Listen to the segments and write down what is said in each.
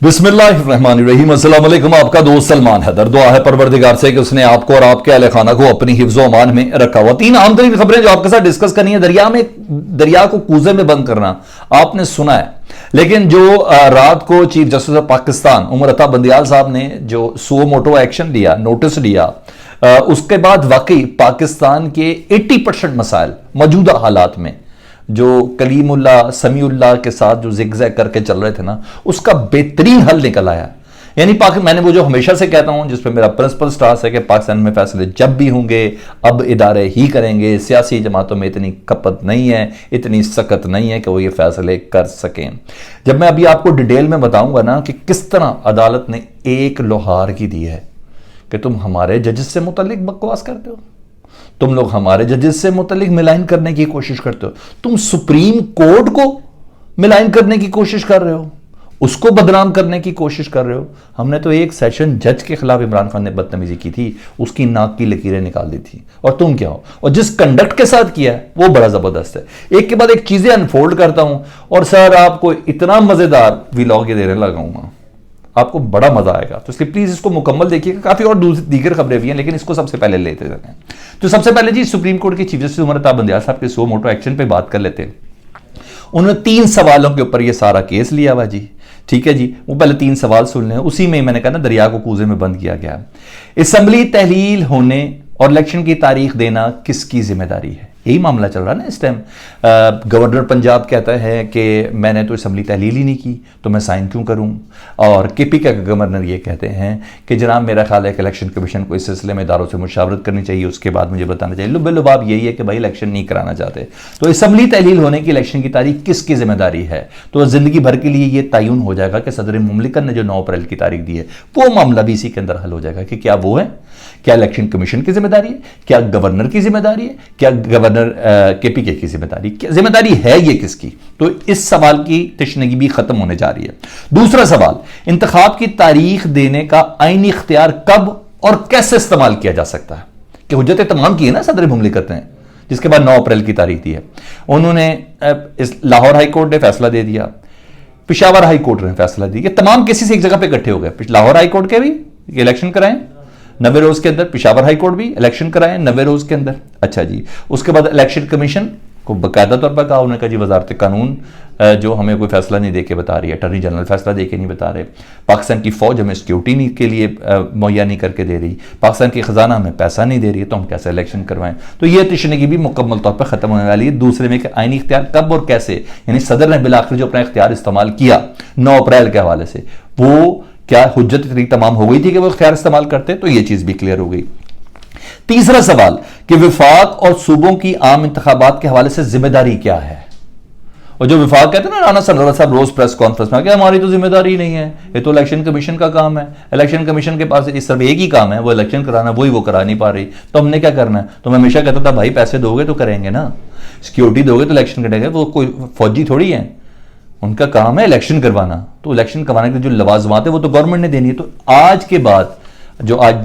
बिस्मिल्लाहिर्रहमानिर्रहीम। अस्सलाम वालेकुम। आपका दोस्त सलमान हैदर। दुआ है परवरदिगार से कि उसने आपको और आपके अहले खाना को अपनी हिफ्ज़ व अमान में रखा हुआ। तीन अहम तरीन खबरें जो आपके साथ डिस्कस करनी है। दरिया को कूजे में बंद करना आपने सुना है, लेकिन जो रात को chief justice of Pakistan Umar Ata Bandial साहब ने जो सुओ मोटो एक्शन लिया, नोटिस लिया, उसके बाद वाकई पाकिस्तान के 80% मसाइल मौजूदा हालात में जो कलीमुल्ला समीउल्लाह के साथ जो जिगजैग करके चल रहे थे ना, उसका बेहतरीन हल निकल आया। यानी मैंने वो जो हमेशा से कहता हूं, जिस पे मेरा प्रिंसिपल स्टांस है कि पाकिस्तान में फैसले जब भी होंगे अब इदारे ही करेंगे। सियासी जमातों में इतनी कपत नहीं है, इतनी सख्त नहीं है कि वो ये फैसले कर सकें। जब मैं अभी आपको डिटेल में बताऊंगा ना कि किस तरह अदालत ने एक लोहार की दी है कि तुम हमारे जजेस से मुतल्लिक बकवास करते हो, तुम लोग हमारे जजेस से मुतल्लिक मिलाइन करने की कोशिश करते हो, तुम सुप्रीम कोर्ट को मिलाइन करने की कोशिश कर रहे हो, उसको बदनाम करने की कोशिश कर रहे हो। हमने तो एक सेशन जज के खिलाफ इमरान खान ने बदतमीजी की थी, उसकी नाक की लकीरें निकाल दी थी, और तुम क्या हो, और जिस कंडक्ट के साथ किया है वो बड़ा जबरदस्त है। एक के बाद एक चीजें अनफोल्ड करता हूं, और सर आपको इतना मजेदार व्लॉग ये देने लगाऊंगा, आपको बड़ा मजा आएगा। तो इसलिए प्लीज इसको मुकम्मल देखिएगा। काफी और दीगर खबरें भी हैं, लेकिन इसको सबसे पहले लेते हैं। तो सबसे पहले जी सुप्रीम कोर्ट के चीफ जस्टिस उमर अता बंदियाल साहब के सुओ मोटो एक्शन पे बात कर लेते हैं। उन्होंने 3 सवालों के ऊपर ये सारा केस लिया हुआ जी, ठीक है जी। वो पहले 3 सवाल सुन लें, उसी में मैंने कहा ना दरिया को कूजे में बंद किया गया। असेंबली तहलील होने और इलेक्शन की तारीख देना किसकी जिम्मेदारी है, यही मामला चल रहा है ना इस टाइम। गवर्नर पंजाब कहता है कि मैंने तो असेंबली तहलील ही नहीं की, तो मैं साइन क्यों करूं। और केपी का गवर्नर ये कहते हैं कि जनाब मेरा ख्याल है कि इलेक्शन कमीशन को इस सिलसिले में इदारों से मुशावरत करनी चाहिए, उसके बाद मुझे बताना चाहिए। लुब यही है कि भाई इलेक्शन नहीं कराना चाहते, तो असेंबली तहलील होने की इलेक्शन की तारीख किसकी जिम्मेदारी है। तो जिंदगी भर के लिए यह तयन हो जाएगा कि सदर मुमलिकत ने जो 9 अप्रैल की तारीख दी है, वो मामला भी इसी के अंदर हल हो जाएगा कि क्या वो है, क्या इलेक्शन कमीशन की जिम्मेदारी है, क्या गवर्नर की जिम्मेदारी है, क्या गवर्नर केपीके की जिम्मेदारी है, ये किसकी। तो इस सवाल की तशनगी भी खत्म होने जा रही है। दूसरा सवाल, इंतखाब की तारीख देने का आईनी इख्तियार कब और कैसे इस्तेमाल किया जा सकता है। कि हुज्जत तमाम की है ना सदर मुमलिकत ने, जिसके बाद 9 अप्रैल की तारीख दी है। उन्होंने लाहौर हाई कोर्ट ने फैसला दे दिया, पेशावर हाई कोर्ट ने फैसला दिया, तमाम केसेस एक जगह पे इकट्ठे हो गए। लाहौर हाई कोर्ट के भी इलेक्शन कराएं 90 रोज के अंदर, पेशावर हाई कोर्ट भी इलेक्शन कराएं 90 रोज के अंदर। अच्छा जी, उसके बाद इलेक्शन कमीशन को बाकायदा तौर पर कहा, उन्होंने कहा जी वजारत कानून जो हमें कोई फैसला नहीं देके बता रही है, अटॉर्नी जनरल फैसला देके नहीं बता रहे, पाकिस्तान की फौज हमें सिक्योरिटी के लिए मुहैया नहीं करके दे रही, पाकिस्तान की खजाना हमें पैसा नहीं दे रही है, तो हम कैसे इलेक्शन करवाएं। तो ये तशनगी भी मुकम्मल तौर पर खत्म होने वाली है। दूसरे में आईनी इख्तियार कब और कैसे, यानी सदर ने बिलाखिर जो अपना इख्तियार इस्तेमाल किया 9 अप्रैल के हवाले से, वो क्या हुज्जत तरीक तमाम हो गई थी कि वो इख्तियार इस्तेमाल करते, तो ये चीज भी क्लियर हो गई। तीसरा सवाल कि विफाक और सूबों की आम इंतखाबात के हवाले से जिम्मेदारी क्या है। और जो विफाक कहते हैं ना, राना सनरवा साहब रोज प्रेस कॉन्फ्रेंस में कि हमारी तो जिम्मेदारी नहीं है, ये तो इलेक्शन कमीशन का काम है, इलेक्शन कमीशन के पास इस तरह एक ही काम है, वो इलेक्शन कराना, वही वो करा नहीं पा रही, तो हमने क्या करना है। तो मैं हमेशा कहता था भाई पैसे दोगे तो करेंगे ना, सिक्योरिटी दोगे तो इलेक्शन करेंगे, वो कोई फौजी थोड़ी है, उनका काम है इलेक्शन करवाना। तो इलेक्शन करवाने के जो लवाजमात है वो तो गवर्नमेंट ने देनी है। तो आज के बाद जो आज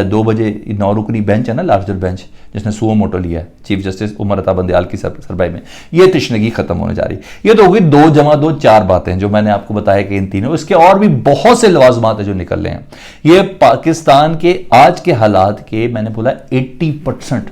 2 बजे 9 रुकनी बेंच है ना, लार्जर बेंच, जिसने सुओ मोटो लिया है चीफ जस्टिस उमर अता बंदियाल की सरबराही में, ये तशनगी खत्म होने जा रही है। ये तो होगी 2 जमा 2 4 बातें जो मैंने आपको बताया कि इन तीनों, इसके और भी बहुत से लवाजमात है जो निकल रहे हैं। ये पाकिस्तान के आज के हालात के, मैंने बोला 80%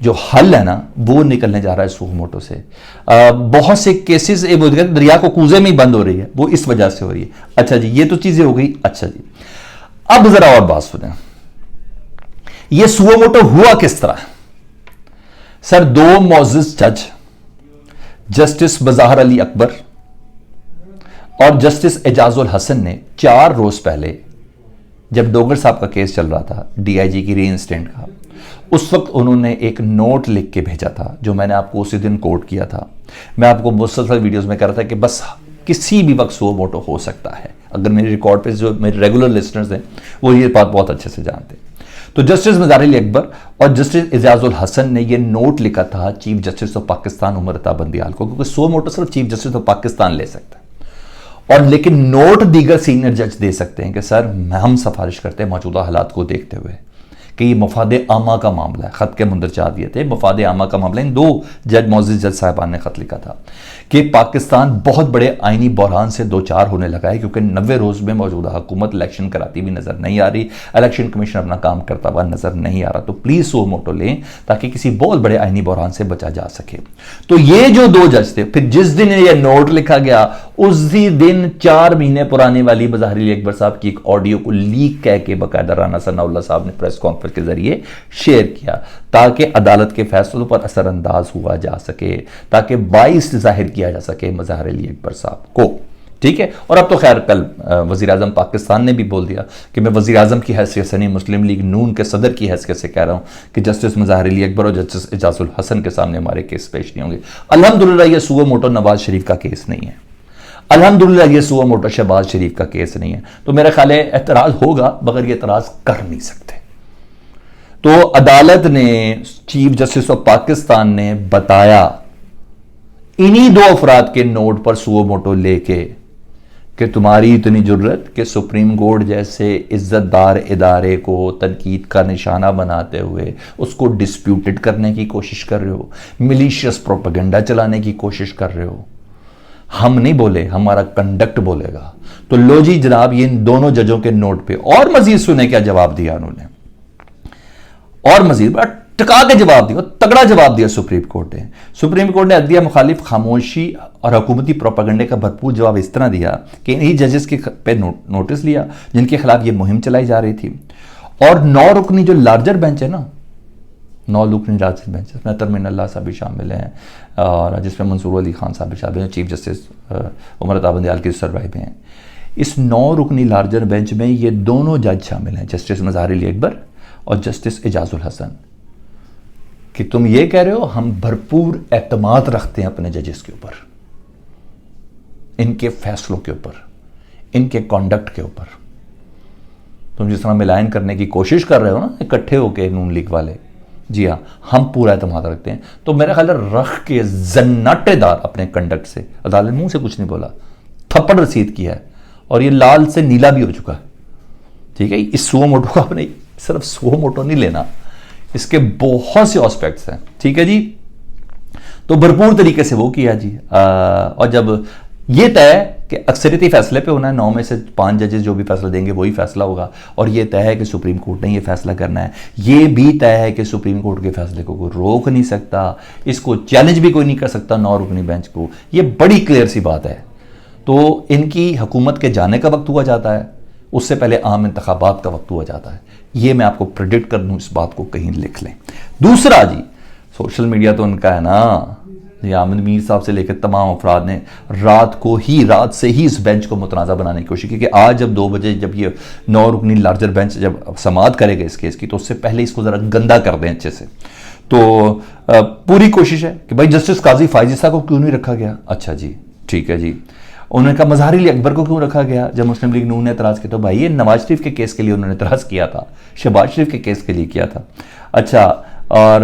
जो हल है ना, वो निकलने जा रहा है सुओ मोटो से। बहुत से केसेस दरिया को कूजे में ही बंद हो रही है, वो इस वजह से हो रही है। अच्छा जी, ये तो चीजें हो गई। अच्छा जी, अब जरा और बात सुने, ये सुओ मोटो हुआ किस तरह। सर 2 मोअज़्ज़िज़ जज, जस्टिस बज़ाहर अली अकबर और जस्टिस एजाजुल हसन ने 4 रोज पहले, जब डोगर साहब का केस चल रहा था डीआईजी की रीइंस्टेंट का, उस वक्त उन्होंने एक नोट लिख के भेजा था, जो मैंने आपको उसी दिन कोट किया था। मैं आपको मुसलसल वीडियोस में कह रहा था कि बस किसी भी वक्त सुओ मोटो हो सकता है। अगर मेरे रिकॉर्ड पे जो मेरे रेगुलर लिसनर्स हैं वो ये बात बहुत अच्छे से जानते हैं। तो जस्टिस बज़ाहर अली अकबर और जस्टिस एजाजुल हसन ने ये नोट लिखा था chief justice of Pakistan Umar Ata Bandial को, क्योंकि सुओ मोटो सिर्फ चीफ जस्टिस ऑफ पाकिस्तान ले सकता है, और लेकिन नोट दीगर सीनियर जज दे सकते हैं कि सर हम सिफारिश करते हैं मौजूदा हालात को देखते हुए कि ये मफाद आमा का मामला है। ख़त के मुंदरजात दिए थे, मफाद आमा का मामला। इन दो जज मोअज़्ज़िज़ जज साहिबान ने ख़त लिखा था कि पाकिस्तान बहुत बड़े आइनी बहरान से दो चार होने लगा है, क्योंकि 90 रोज़ में मौजूदा हुकूमत इलेक्शन कराती भी नज़र नहीं आ रही, इलेक्शन कमीशन अपना काम करता हुआ नज़र नहीं आ रहा। तो प्लीज़ सो मोटो लें ताकि किसी बहुत बड़े आइनी बहरान से बचा जा सके। तो ये जो दो जज थे, फिर जिस दिन ये नोट लिखा गया उसी दिन 4 महीने पुरानी वाली मज़ाहिर अली अकबर साहब की एक ऑडियो को लीक कह के बाकायदा राना सनाउल्लाह साहब ने प्रेस कॉन्फ्रेंस के जरिए शेयर किया, ताकि अदालत के फैसलों पर असरअंदाज हुआ जा सके, ताकि बाइस जाहिर किया जा सके मज़ाहिर अली अकबर साहब को। ठीक है। और अब तो खैर कल वज़ीर आज़म पाकिस्तान ने भी बोल दिया कि मैं वज़ीर आज़म की हैसियत से नहीं, मुस्लिम लीग नून के सदर की हैसियत से कह रहा हूँ कि जस्टिस मज़ाहिर अली अकबर और जस्टिस एजाजुल हसन के सामने हमारे केस पेश नहीं होंगे। अल्हम्दुलिल्लाह ये सुओ मोटो नवाज शरीफ का केस नहीं है, अल्हम्दुलिल्लाह ये सुओ मोटो शहबाज शरीफ का केस नहीं है। तो मेरा ख्याल है एतराज़ होगा मगर ये एतराज़ कर नहीं सकते। तो अदालत ने, चीफ जस्टिस ऑफ पाकिस्तान ने बताया इन्हीं दो अफराद के नोट पर सुओ मोटो लेके कि तुम्हारी इतनी जुर्रत कि सुप्रीम कोर्ट जैसे इज्जतदार इदारे को तनकीद का निशाना बनाते हुए उसको डिस्प्यूटेड करने की कोशिश कर रहे हो, मिलीशियस प्रोपेगेंडा चलाने की कोशिश कर रहे हो। हम नहीं बोले, हमारा कंडक्ट बोलेगा। तो लो जी जनाब, ये इन दोनों जजों के नोट पे और मजीद सुने क्या जवाब दिया उन्होंने, और मजीद बड़ा टका के जवाब दिया, तगड़ा जवाब दिया सुप्रीम कोर्ट ने। सुप्रीम कोर्ट ने अदलिया मुखालिफ खामोशी और हुकूमती प्रोपेगेंडे का भरपूर जवाब इस तरह दिया कि इन्हीं जजेस के पे नोटिस लिया जिनके खिलाफ ये मुहिम चलाई जा रही थी। और 9 रुकनी जो लार्जर बेंच है ना, 9 रुकनी लार्जर बेंच, इसमें तरमीन अल्लाह साहब भी शामिल हैं और जिसमें मंसूर अली खान साहब भी शामिल हैं, चीफ जस्टिस उमर अता बंदयाल की सरवाई में हैं। इस 9 रुकनी लार्जर बेंच में ये दोनों जज शामिल हैं, जस्टिस मज़ाहिर अली अकबर और जस्टिस एजाजुल हसन। कि तुम ये कह रहे हो हम भरपूर एतमाद रखते हैं अपने जजेस के ऊपर, इनके फैसलों के ऊपर, इनके कॉन्डक्ट के ऊपर। तुम जिस तरह मिलान करने की कोशिश कर रहे हो ना इकट्ठे होकर नून लीग वाले, जी हाँ, हम पूरा एतमाद रखते हैं। तो मेरा ख्याल है रख के जन्नाटेदार अपने कंडक्ट से, अदालत मुंह से कुछ नहीं बोला, थप्पड़ रसीद किया है और ये लाल से नीला भी हो चुका है। ठीक है। इस सुओ मोटो का आपने सिर्फ सुओ मोटो नहीं लेना, इसके बहुत से एस्पेक्ट्स हैं। ठीक है जी। तो भरपूर तरीके से वो किया जी। और जब ये तय कि अक्सरियती फैसले पे होना है, 9 में से 5 जजेस जो भी फैसला देंगे वही फैसला होगा, और ये तय है कि सुप्रीम कोर्ट ने ये फैसला करना है, ये भी तय है कि सुप्रीम कोर्ट के फैसले को कोई रोक नहीं सकता, इसको चैलेंज भी कोई नहीं कर सकता 9 रुकनी बेंच को। ये बड़ी क्लियर सी बात है। तो इनकी हुकूमत के जाने का वक्त हुआ जाता है, उससे पहले आम इंतखाबात का वक्त हुआ जाता है। ये मैं आपको प्रेडिक्ट कर दूं, इस बात को कहीं लिख लें। दूसरा जी, सोशल मीडिया तो उनका है ना, आमिर मीर साहब से लेकर तमाम अफराद ने रात से ही इस बेंच को मुतनाज़ा बनाने की कोशिश की कि आज जब 2 बजे जब ये 9 रुकनी लार्जर बेंच जब समाअत करेगा इस केस की, तो उससे पहले इसको ज़रा गंदा कर दें अच्छे से। तो पूरी कोशिश है कि भाई जस्टिस काजी फायजी साहब को क्यों नहीं रखा गया। अच्छा जी, ठीक है जी। उन्होंने कहा मज़ाहिर अली अकबर को क्यों रखा गया जब मुस्लिम लीग नून ने एतराज़ किया। तो भाई ये नवाज शरीफ के केस के लिए उन्होंने एतराज़ किया था, शहबाज शरीफ के केस के लिए किया था। अच्छा, और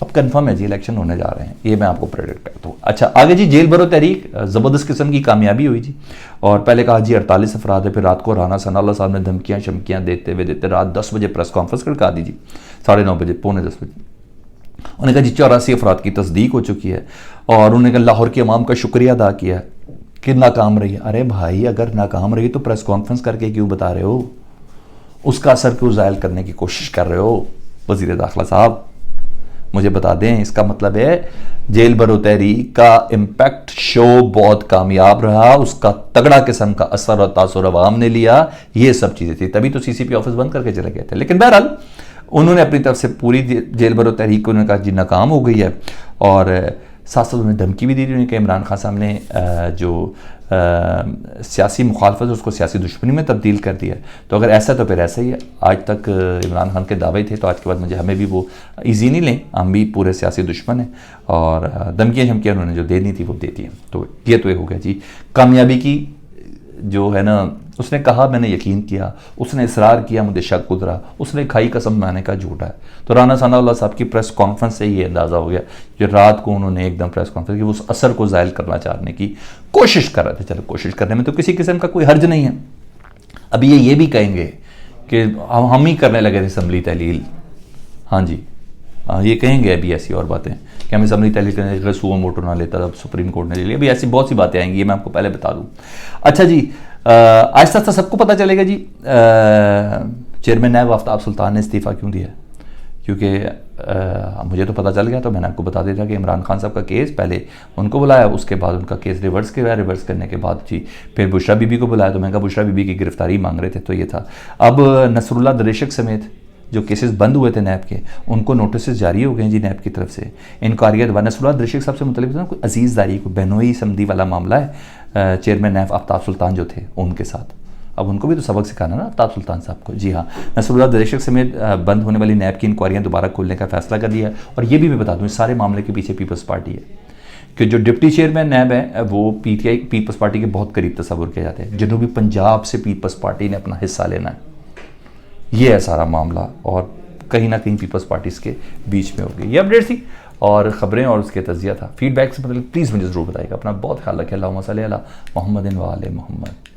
अब कंफर्म है जी इलेक्शन होने जा रहे हैं, ये मैं आपको प्रेडिक्ट करता हूँ। अच्छा, आगे जी, जेल भरो तहरीक ज़बरदस्त किस्म की कामयाबी हुई जी। और पहले कहा जी 48 अफराद है, फिर रात को राना सनाउल्लाह साहब ने धमकियाँ शमकियाँ देते रात 10 बजे प्रेस कॉन्फ्रेंस करके दी जी, 9:30 बजे, 9:45 बजे। उन्होंने कहा जी 84 अफराद की तस्दीक हो चुकी है, और उन्होंने कहा लाहौर की अवाम का शुक्रिया अदा किया कि नाकाम रही है। अरे भाई, अगर नाकाम रही तो प्रेस कॉन्फ्रेंस करके क्यों बता रहे हो, उसका असर क्यों ज़ायल करने की कोशिश कर रहे हो। वज़ीर दाखिला साहब मुझे बता दें, इसका मतलब है जेल भरो तहरीक का इम्पैक्ट शो बहुत कामयाब रहा, उसका तगड़ा किस्म का असर और तासुर अवाम ने लिया, ये सब चीज़ें थी, तभी तो सीसीपी ऑफिस बंद करके चले गए थे। लेकिन बहरहाल उन्होंने अपनी तरफ से पूरी जेल भरो तहरीक को उन्होंने कहा जी नाकाम हो गई है, और साथ साथ उन्होंने धमकी भी दी थी कि इमरान खान साहब ने जो सियासी मुखालफत है उसको सियासी दुश्मनी में तब्दील कर दिया। तो अगर ऐसा तो फिर ऐसा ही है। आज तक इमरान खान के दावे थे, तो आज के बाद हमें भी वो ईजी नहीं लें, हम भी पूरे सियासी दुश्मन हैं, और धमकियाँ झमकियाँ उन्होंने जो देनी थी वो देती हैं। तो ये हो गया जी कामयाबी की जो है ना। उसने कहा मैंने यकीन किया, उसने इसरार किया मुझे शक गुजरा, उसने खाई कसम मैंने कहा झूठा है। तो राना सनाउल्लाह साहब की प्रेस कॉन्फ्रेंस से ये अंदाज़ा हो गया जो रात को उन्होंने एकदम प्रेस कॉन्फ्रेंस की उस असर को ज़ायल करना चाहने की कोशिश कर रहे थे। चलो, कोशिश करने में तो किसी किस्म का कोई हर्ज नहीं है। अभी ये भी कहेंगे कि हम ही करने लगे थे असम्बली तहलील। हाँ जी, ये कहेंगे अभी ऐसी और बातें कि हम असम्बली तहलील करने के सुओ मोटो ना लेता था, सुप्रीम कोर्ट ने ले लिया। अभी ऐसी बहुत सी बातें आएंगी, ये मैं आपको पहले बता दूँ। अच्छा जी, आहिस्ता आहिस्ता सबको पता चलेगा जी चेयरमैन नायब आफ्ताब सुल्तान ने इस्तीफ़ा क्यों दिया। क्योंकि मुझे तो पता चल गया, तो मैंने आपको बता दिया था कि इमरान खान साहब का केस, पहले उनको बुलाया, उसके बाद उनका केस रिवर्स किया, रिवर्स करने के बाद जी फिर बुशरा बीबी को बुलाया, तो मैंने कहा बुशरा बीबी की गिरफ्तारी मांग रहे थे, तो ये था। अब नसरुल्लाह दरेशक समेत जो केसेस बंद हुए थे नैब के, उनको नोटिस जारी हो गए जी नैब की तरफ से इंक्वायरी। नसरुल्लाह दरेशक साहब से मुतल्लिक ना कोई अजीज़ दारी, कोई बहनोई समधी वाला मामला है चेयरमैन नैब आफ्ताब सुल्तान जो थे उनके साथ। अब उनको भी तो सबक सिखाना ना आफ्ताब सुल्तान साहब को। जी हाँ, नसरुल्लाह दरेशक समेत बंद होने वाली नैब की इंक्वायरियाँ दोबारा खोलने का फैसला कर दिया है। और ये भी मैं बता दूँ, इस सारे मामले के पीछे पीपल्स पार्टी है कि जो डिप्टी चेयरमैन नैब है वो पीटीआई पीपल्स पार्टी के बहुत करीब तस्वुर किए जाते हैं। जनूबी पंजाब से पीपल्स पार्टी ने अपना हिस्सा लेना है, ये है सारा मामला, और कहीं ना कहीं पीपल्स पार्टी के बीच में होगी। ये अपडेट थी और ख़बरें और उसके तजिया था। फीडबैक से मतलब प्लीज़ मुझे ज़रूर बताइएगा। अपना बहुत ख्याल रखें। अल्लाहुम्मा सल्ली अला मुहम्मदिन व आले मुहम्मद।